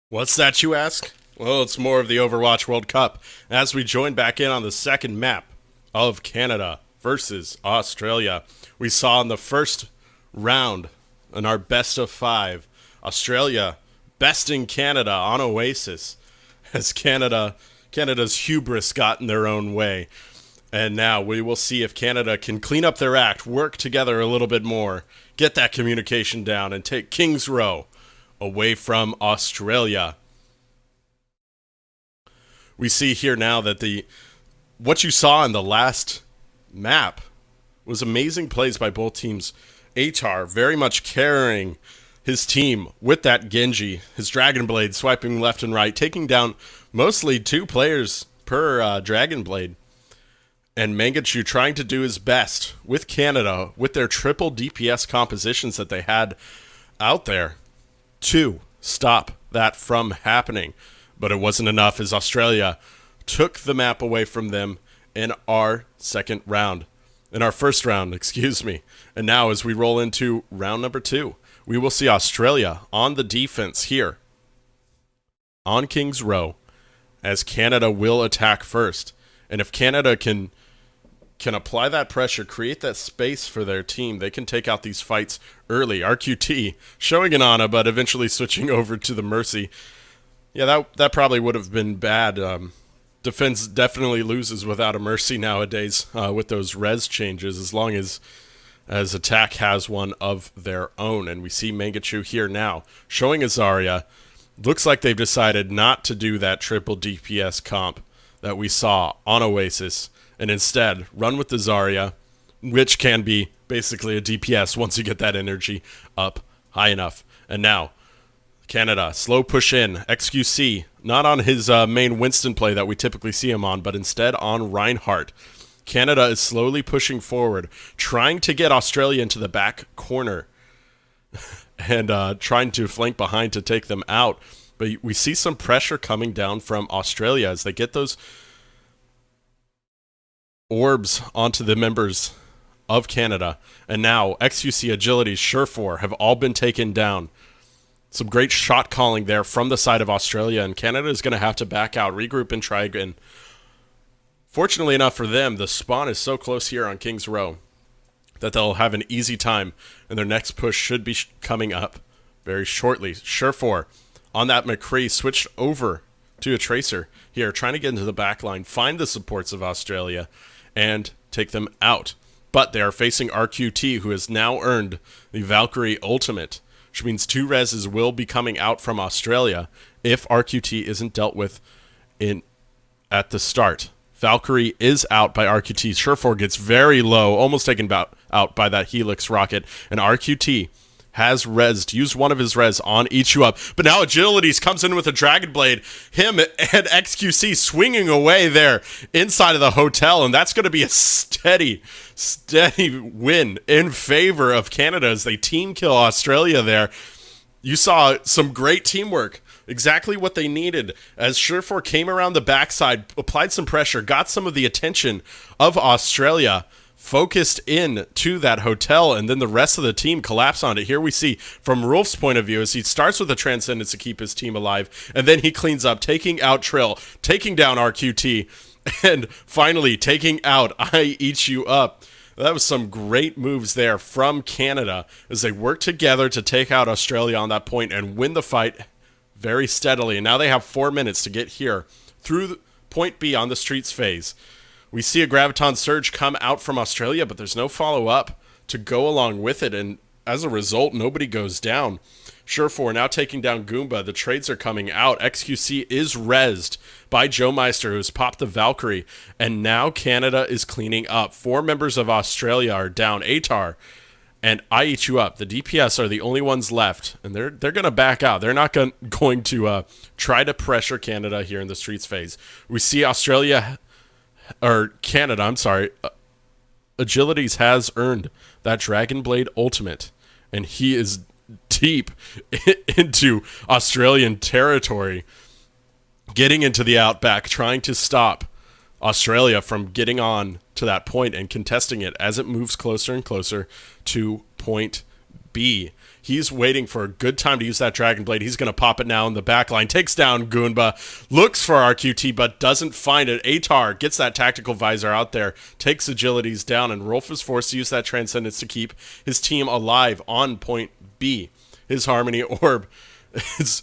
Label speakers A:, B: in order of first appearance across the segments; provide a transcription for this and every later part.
A: What's that, you ask? Well, it's more of the Overwatch World Cup as we join back in on the second map of Canada versus Australia. We saw in the first round in our best of five, Australia besting Canada on Oasis as Canada's hubris got in their own way. And now we will see if Canada can clean up their act, work together a little bit more, get that communication down, and take Kings Row away from Australia. We see here now that the what you saw in the last map was amazing plays by both teams. Atar very much carrying his team with that Genji, his Dragon Blade swiping left and right, taking down mostly two players per Dragon Blade. And Mangachu trying to do his best with Canada with their triple DPS compositions that they had out there to stop that from happening. But it wasn't enough as Australia took the map away from them in our first round, excuse me. And now as we roll into round number 2, we will see Australia on the defense here on Kings Row as Canada will attack first. And if Canada can apply that pressure, create that space for their team, they can take out these fights early. RQT showing an Ana, but eventually switching over to the Mercy. Yeah, that probably would have been bad. Defense definitely loses without a Mercy nowadays with those res changes, as long as attack has one of their own. And we see Mangachu here now showing a Zarya. Looks like they've decided not to do that triple DPS comp that we saw on Oasis, and instead run with the Zarya, which can be basically a DPS once you get that energy up high enough. And now, Canada, slow push in, XQC, not on his main Winston play that we typically see him on, but instead on Reinhardt. Canada is slowly pushing forward, trying to get Australia into the back corner, and trying to flank behind to take them out. But we see some pressure coming down from Australia as they get those orbs onto the members of Canada. And now XUC, Agility, Surefour have all been taken down. Some great shot calling there from the side of Australia, and Canada is going to have to back out, regroup, and try again. Fortunately enough for them, the spawn is so close here on Kings Row that they'll have an easy time, and their next push should be coming up very shortly. Surefour on that McCree switched over to a Tracer here, trying to get into the back line, find the supports of Australia, and take them out. But they are facing RQT, who has now earned the Valkyrie ultimate, which means 2 reses will be coming out from Australia if RQT isn't dealt with at the start. Valkyrie is out by RQT. Surefour gets very low, almost taken out by that Helix rocket, and RQT has used one of his res on Eat You Up. But now Agilities comes in with a Dragon Blade. Him and XQC swinging away there inside of the hotel. And that's going to be a steady win in favor of Canada as they team kill Australia there. You saw some great teamwork. Exactly what they needed as Surefour came around the backside, applied some pressure, got some of the attention of Australia, focused in to that hotel, and then the rest of the team collapse on it. Here we see from Rolf's point of view as he starts with the Transcendence to keep his team alive, and then he cleans up, taking out Trill, taking down RQT, and finally taking out I Eat You Up. That was some great moves there from Canada as they work together to take out Australia on that point and win the fight very steadily. And now they have 4 minutes to get here through point B on the streets phase. We see a Graviton Surge come out from Australia, but there's no follow-up to go along with it, and as a result, nobody goes down. Surefour now taking down Goomba. The trades are coming out. XQC is rezzed by Joe Meister, who's popped the Valkyrie, and now Canada is cleaning up. 4 members of Australia are down. Atar and I Eat You Up. The DPS are the only ones left, and they're going to back out. They're not going to try to pressure Canada here in the streets phase. We see Canada, I'm sorry, Agilities has earned that Dragon Blade ultimate, and he is deep into Australian territory, getting into the outback, trying to stop Australia from getting on to that point and contesting it as it moves closer and closer to point B. He's waiting for a good time to use that Dragon Blade. He's going to pop it now in the back line. Takes down Goomba. Looks for RQT, but doesn't find it. Atar gets that Tactical Visor out there. Takes Agilities down, and Rolf is forced to use that Transcendence to keep his team alive on point B. His Harmony Orb is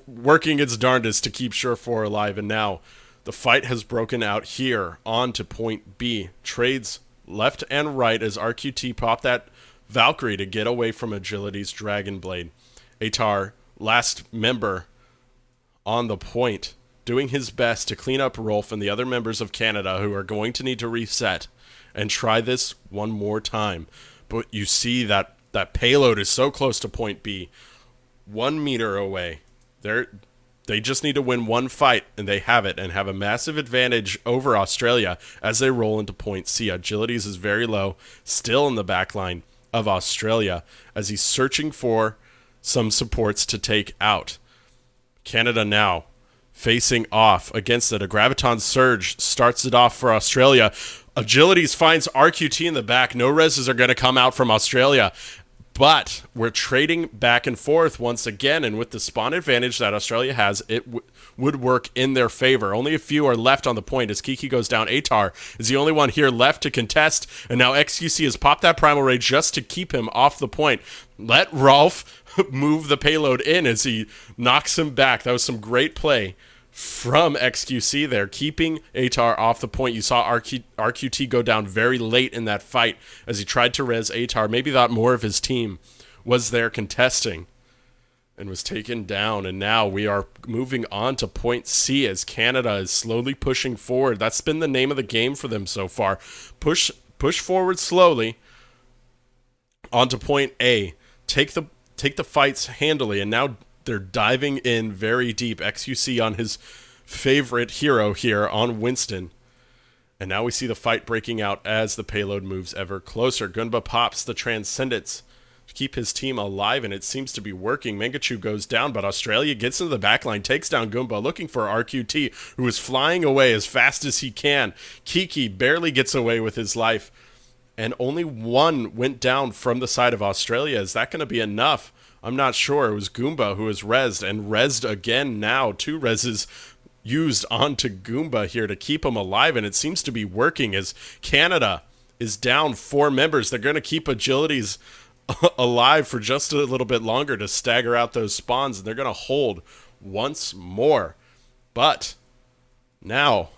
A: working its darndest to keep Surefour alive, and now the fight has broken out here on to point B. Trades left and right as RQT pop that Valkyrie to get away from Agility's Dragon Blade. Atar, last member on the point, doing his best to clean up Rolf and the other members of Canada who are going to need to reset and try this one more time. But you see that payload is so close to point B, 1 meter away. They just need to win one fight, and they have it, and have a massive advantage over Australia as they roll into point C. Agilities is very low, still in the back line of Australia, as he's searching for some supports to take out. Canada now facing off against it. A Graviton Surge starts it off for Australia. Agilities finds RQT in the back. No reses are going to come out from Australia. But we're trading back and forth once again, and with the spawn advantage that Australia has, it would work in their favor. Only a few are left on the point as Kiki goes down. Atar is the only one here left to contest, and now XQC has popped that Primal Ray just to keep him off the point. Let Rolf move the payload in as he knocks him back. That was some great play from XQC there, keeping Atar off the point. You saw RQT go down very late in that fight as he tried to res Atar. Maybe thought more of his team was there contesting and was taken down. And now we are moving on to point C as Canada is slowly pushing forward. That's been the name of the game for them so far. Push forward slowly onto point A. Take the fights handily, and now they're diving in very deep. XQC on his favorite hero here on Winston. And now we see the fight breaking out as the payload moves ever closer. Gunba pops the Transcendence to keep his team alive, and it seems to be working. Mangachu goes down, but Australia gets into the backline, takes down Goomba, looking for RQT, who is flying away as fast as he can. Kiki barely gets away with his life, and only one went down from the side of Australia. Is that going to be enough? I'm not sure. It was Goomba who was rezzed, and rezzed again now. 2 rezzes used onto Goomba here to keep him alive, and it seems to be working as Canada is down 4 members. They're going to keep Agilities alive for just a little bit longer to stagger out those spawns, and they're going to hold once more. But now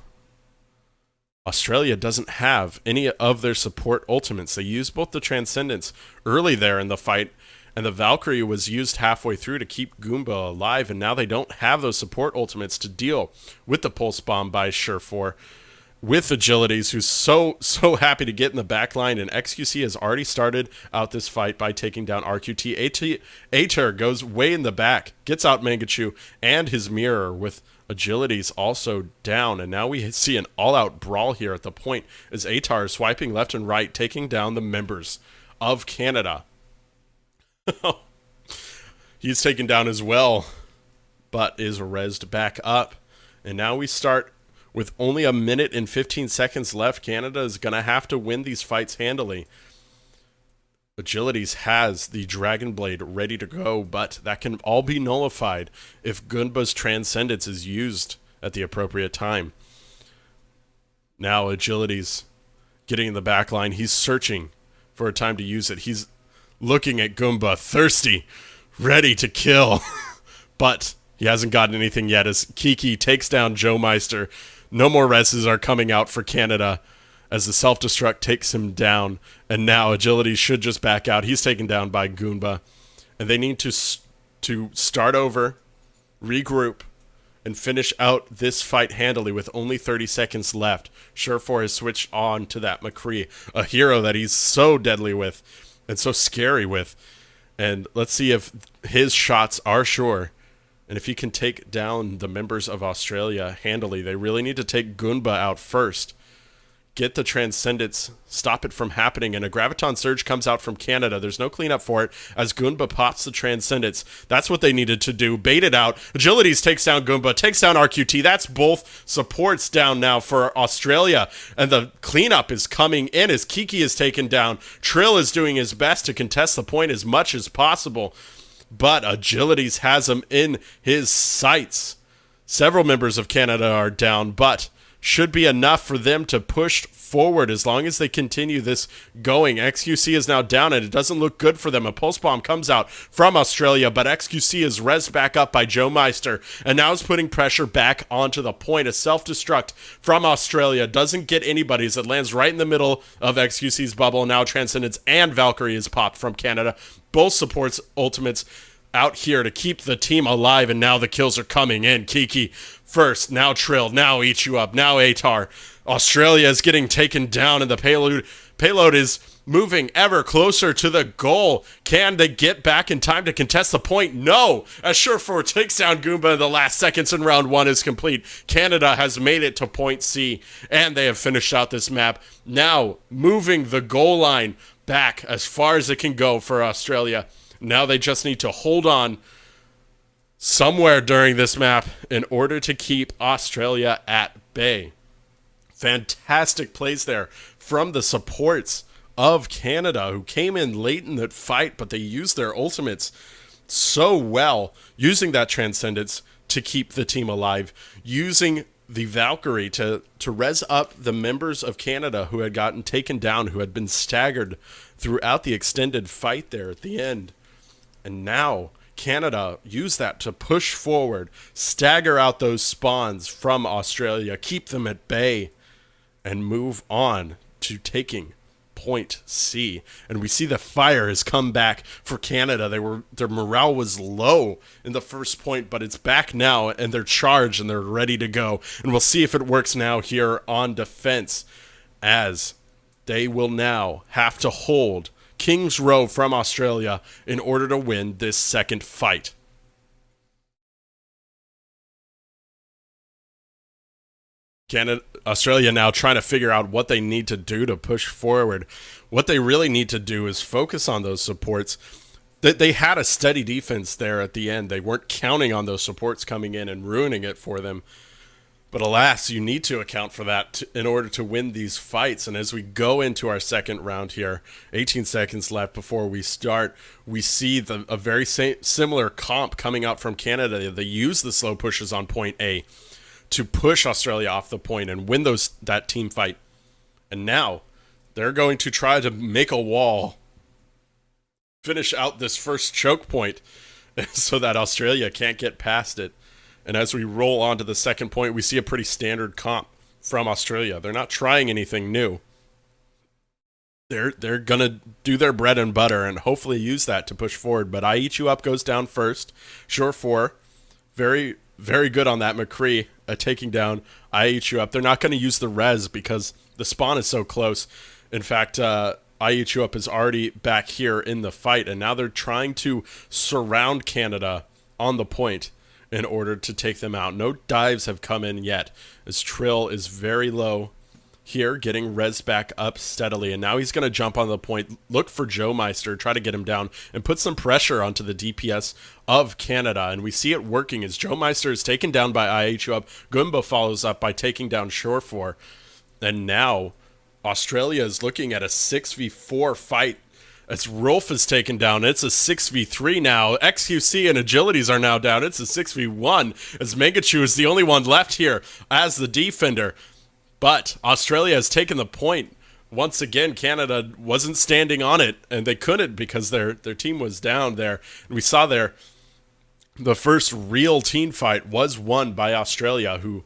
A: Australia doesn't have any of their support ultimates. They used both the Transcendence early there in the fight, and the Valkyrie was used halfway through to keep Goomba alive, and now they don't have those support ultimates to deal with the Pulse Bomb by Surefour. With Agilities, who's so happy to get in the back line, and XQC has already started out this fight by taking down RQT. Atar goes way in the back, gets out Mangachu and his mirror, with Agilities also down, and now we see an all-out brawl here at the point as Atar is swiping left and right, taking down the members of Canada. He's taken down as well, but is rezzed back up. And now we start with only 1 minute and 15 seconds left. Canada is going to have to win these fights handily. Agilities has the Dragon Blade ready to go, but that can all be nullified if Gunba's Transcendence is used at the appropriate time. Now Agilities getting in the back line. He's searching for a time to use it. He's looking at Goomba, thirsty, ready to kill. But he hasn't gotten anything yet as Kiki takes down Joe Meister. No more reses are coming out for Canada as the self-destruct takes him down. And now Agility should just back out. He's taken down by Goomba. And they need to start over, regroup, and finish out this fight handily with only 30 seconds left. Surefour has switched on to that McCree, a hero that he's so deadly with and so scary with. And let's see if his shots are sure, and if he can take down the members of Australia handily. They really need to take Goomba out first. get the Transcendence, stop it from happening, and a Graviton Surge comes out from Canada. There's no cleanup for it as Goomba pops the Transcendence. That's what they needed to do. Bait it out. Agilities takes down Goomba, takes down RQT. That's both supports down now for Australia, and the cleanup is coming in as Kiki is taken down. Trill is doing his best to contest the point as much as possible, but Agilities has him in his sights. Several members of Canada are down, but should be enough for them to push forward as long as they continue this going. XQC is now down, and it doesn't look good for them. A pulse bomb comes out from Australia, but XQC is rezzed back up by Joe Meister, and now is putting pressure back onto the point. A self-destruct from Australia doesn't get anybody as it lands right in the middle of XQC's bubble. Now Transcendence and Valkyrie is popped from Canada. Both supports ultimates out here to keep the team alive, and now the kills are coming in. Kiki first, now Trill, now Eat You Up, now Atar. Australia is getting taken down, and the payload is moving ever closer to the goal. Can they get back in time to contest the point? No! As Surefour takes down Goomba in the last seconds and round one is complete. Canada has made it to point C, and they have finished out this map. Now, moving the goal line back as far as it can go for Australia. Now they just need to hold on somewhere during this map in order to keep Australia at bay. Fantastic plays there from the supports of Canada, who came in late in that fight, but they used their ultimates so well, using that Transcendence to keep the team alive, using the Valkyrie to res up the members of Canada who had gotten taken down, who had been staggered throughout the extended fight there at the end. And now Canada used that to push forward, stagger out those spawns from Australia, keep them at bay, and move on to taking point C. And we see the fire has come back for Canada. Their morale was low in the first point, but it's back now, and they're charged and they're ready to go. And we'll see if it works now here on defense, as they will now have to hold King's Row from Australia in order to win this second fight. Australia now trying to figure out what they need to do to push forward. What they really need to do is focus on those supports. They had a steady defense there at the end. They weren't counting on those supports coming in and ruining it for them. But alas, you need to account for that in order to win these fights. And as we go into our second round here, 18 seconds left before we start, we see a very similar comp coming out from Canada. They use the slow pushes on point A to push Australia off the point and win that team fight. And now they're going to try to make a wall, finish out this first choke point so that Australia can't get past it. And as we roll on to the second point, we see a pretty standard comp from Australia. They're not trying anything new. They're going to do their bread and butter and hopefully use that to push forward. But I Eat You Up goes down first. Surefour, very, very good on that. McCree taking down I Eat You Up. They're not going to use the res because the spawn is so close. In fact, I Eat You Up is already back here in the fight. And now they're trying to surround Canada on the point in order to take them out. No dives have come in yet, as Trill is very low here, getting res back up steadily. And now he's going to jump on the point, look for Joe Meister, try to get him down, and put some pressure onto the DPS of Canada. And we see it working as Joe Meister is taken down by I Eat You Up. Goomba follows up by taking down Surefour. And now Australia is looking at a 6v4 fight as Rolf is taken down. It's a 6v3 now. XQC and Agilities are now down. It's a 6v1 as Megachu is the only one left here as the defender. But Australia has taken the point. Once again, Canada wasn't standing on it, and they couldn't because their team was down there. And we saw there the first real team fight was won by Australia, who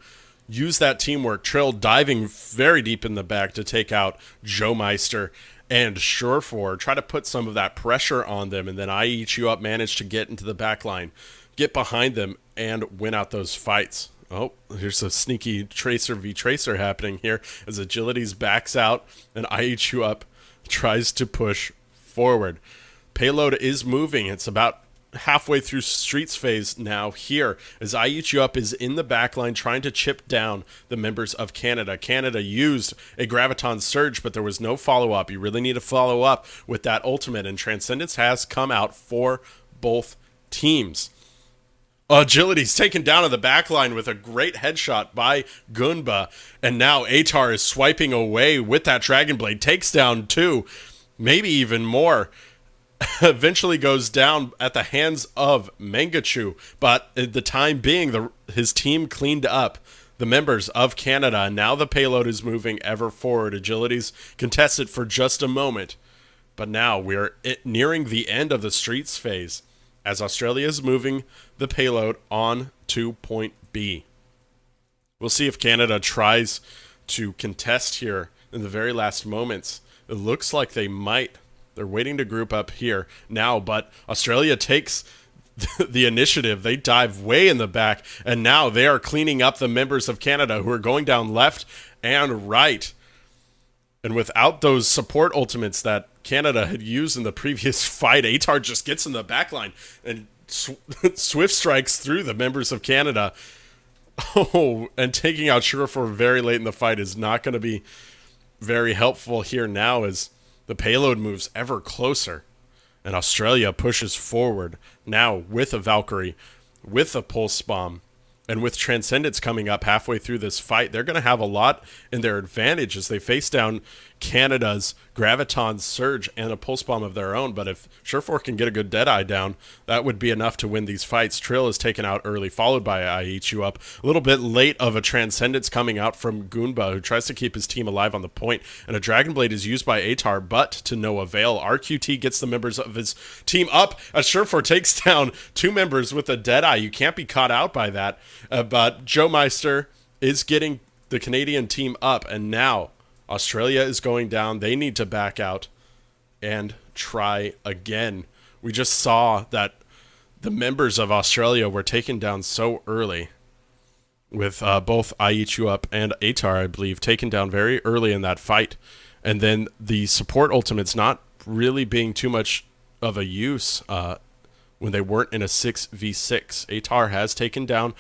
A: used that teamwork. Trill diving very deep in the back to take out Joe Meister and Surefour, try to put some of that pressure on them, and then I Eat You Up managed to get into the back line, get behind them, and win out those fights. Oh, here's a sneaky Tracer v Tracer happening here as Agilities backs out, and I Eat You Up tries to push forward. Payload is moving. It's about halfway through Streets phase now here as IHU is in the backline trying to chip down the members of Canada. Canada used a Graviton Surge, but there was no follow-up. You really need to follow up with that ultimate, and Transcendence has come out for both teams. Agility's taken down in the backline with a great headshot by Gunba, and now Atar is swiping away with that Dragon Blade, takes down 2, maybe even more. Eventually goes down at the hands of Mangachu, but at the time being, his team cleaned up the members of Canada, and now the payload is moving ever forward. Agility's contested for just a moment, but now we're nearing the end of the Streets phase as Australia is moving the payload on to point B. We'll see if Canada tries to contest here in the very last moments. It looks like they might. They're waiting to group up here now, but Australia takes the initiative. They dive way in the back, and now they are cleaning up the members of Canada who are going down left and right. And without those support ultimates that Canada had used in the previous fight, Atar just gets in the backline and swift strikes through the members of Canada. Oh, and taking out Surefour very late in the fight is not going to be very helpful here now as the payload moves ever closer. And Australia pushes forward now with a Valkyrie, with a Pulse Bomb, and with Transcendence coming up halfway through this fight. They're going to have a lot in their advantage as they face down Canada's Graviton Surge and a Pulse Bomb of their own. But if Surefour can get a good Deadeye down, that would be enough to win these fights. Trill is taken out early, followed by IHU up. A little bit late of a Transcendence coming out from Gunba, who tries to keep his team alive on the point. And a Dragon Blade is used by Atar, but to no avail. RQT gets the members of his team up as Surefour takes down 2 members with a Deadeye. You can't be caught out by that. But Joe Meister is getting the Canadian team up, and now Australia is going down. They need to back out and try again. We just saw that the members of Australia were taken down so early with both IHU up and Atar, I believe, taken down very early in that fight. And then the support ultimates not really being too much of a use when they weren't in a 6v6. Atar has taken down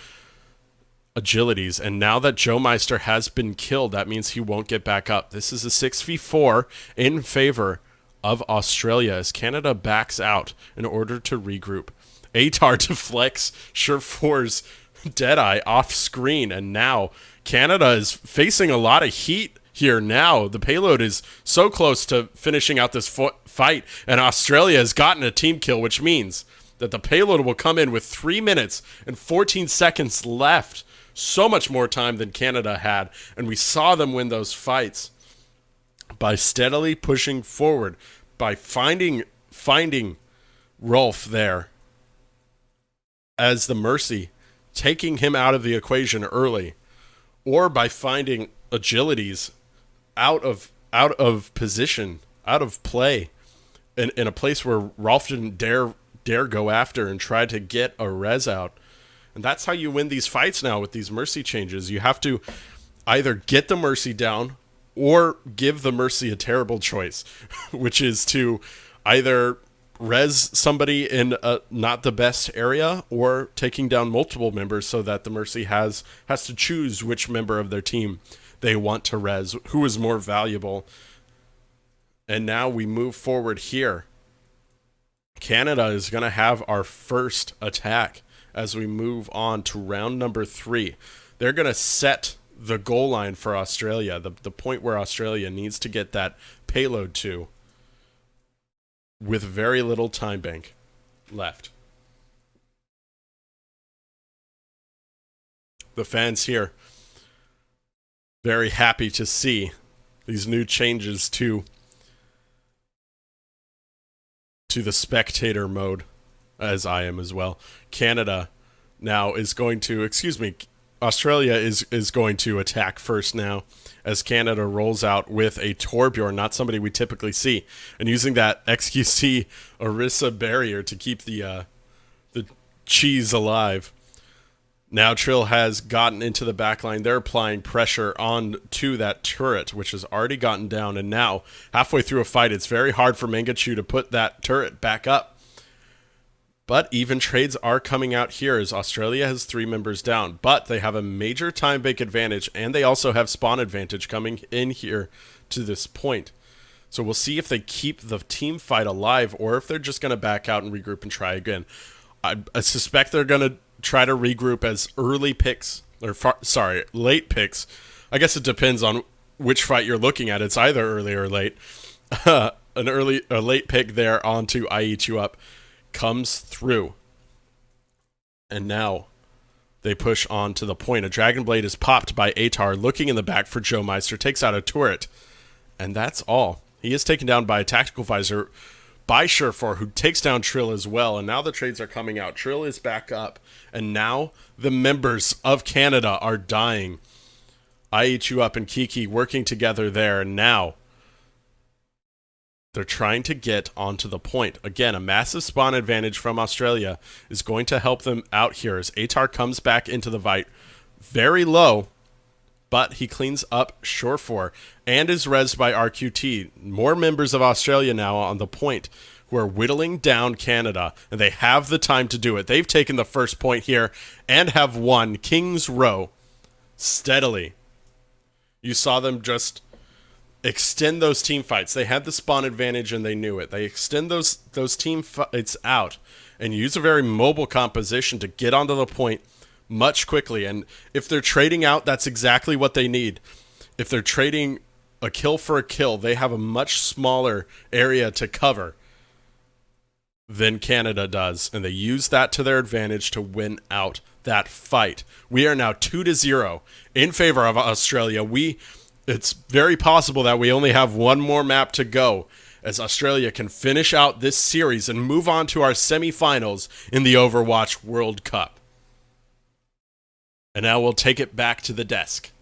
A: Agilities, and now that Joe Meister has been killed, that means he won't get back up. This is a 6v4 in favor of Australia as Canada backs out in order to regroup. Atar deflects Surefour's Deadeye off screen, and now Canada is facing a lot of heat here now. The payload is so close to finishing out this fight, and Australia has gotten a team kill, which means that the payload will come in with 3 minutes and 14 seconds left. So much more time than Canada had, and we saw them win those fights by steadily pushing forward, by finding Rolf there as the Mercy, taking him out of the equation early, or by finding Agilities out of position, out of play, in a place where Rolf didn't dare go after and try to get a res out. And that's how you win these fights now with these Mercy changes. You have to either get the Mercy down or give the Mercy a terrible choice, which is to either res somebody in not the best area or taking down multiple members so that the Mercy has to choose which member of their team they want to res, who is more valuable. And now we move forward here. Canada is going to have our first attack as we move on to round number 3. They're going to set the goal line for Australia, the point where Australia needs to get that payload to, with very little time bank left. The fans here very happy to see these new changes to the spectator mode, as I am as well. Canada now is going to, Australia is going to attack first now as Canada rolls out with a Torbjorn, not somebody we typically see, and using that XQC Orisa barrier to keep the cheese alive. Now Trill has gotten into the backline. They're applying pressure on to that turret, which has already gotten down. And now, halfway through a fight, it's very hard for Mangachu to put that turret back up. But even trades are coming out here as Australia has 3 members down. But they have a major time bank advantage, and they also have spawn advantage coming in here to this point. So we'll see if they keep the team fight alive or if they're just going to back out and regroup and try again. I suspect they're going to try to regroup as early picks, or late picks. I guess it depends on which fight you're looking at. It's either early or late. A late pick there onto I Eat You Up comes through. And now they push on to the point. A Dragon Blade is popped by Atar, looking in the back for Joe Meister, takes out a turret. And that's all. He is taken down by a Tactical Visor by Surefour, who takes down Trill as well. And now the trades are coming out. Trill is back up. And now the members of Canada are dying. I Eat You Up and Kiki working together there. And now they're trying to get onto the point. Again, a massive spawn advantage from Australia is going to help them out here as Atar comes back into the fight very low. But he cleans up Surefour and is rezzed by RQT. More members of Australia now on the point who are whittling down Canada, and they have the time to do it. They've taken the first point here and have won King's Row steadily. You saw them just extend those team fights. They had the spawn advantage and they knew it. They extend those team fights out and use a very mobile composition to get onto the point much quickly. And if they're trading out, that's exactly what they need. If they're trading a kill for a kill, they have a much smaller area to cover than Canada does, and they use that to their advantage to win out that fight. We are now 2-0 in favor of Australia. It's very possible that we only have one more map to go as Australia can finish out this series and move on to our semifinals in the Overwatch World Cup. And now we'll take it back to the desk.